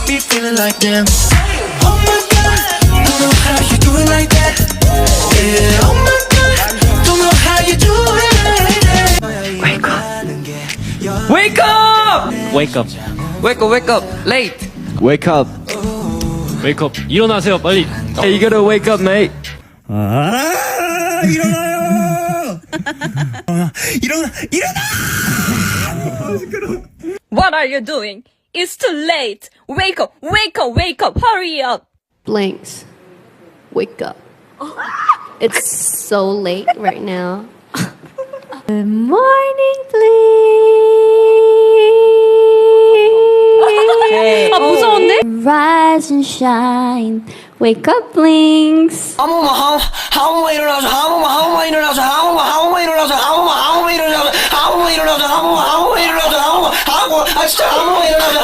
be feeling like them. Oh my god, don't know how you do it like that. Yeah, oh my god, don't know how you do it. Wake up! Wake up! Wake up! Wake up! Wake up! Late! Wake up. Wake up. 일어나세요, 빨리. Hey, you gotta wake up, mate. 일어나요! 일어나! What are you doing? It's too late. Wake up, wake up, wake up. Hurry up. Blanks. Wake up. It's so late right now. Good morning, please. 아, 무서운데? Rise and shine. Wake up, Blinks. 한번만 일어나서 한번만 일어나서 한번만 일어나서 한번만 일어나서 한번만 일어나서 한번만 일어나서 한번만 일어나서 한번만 일어나서 한번만 일어나서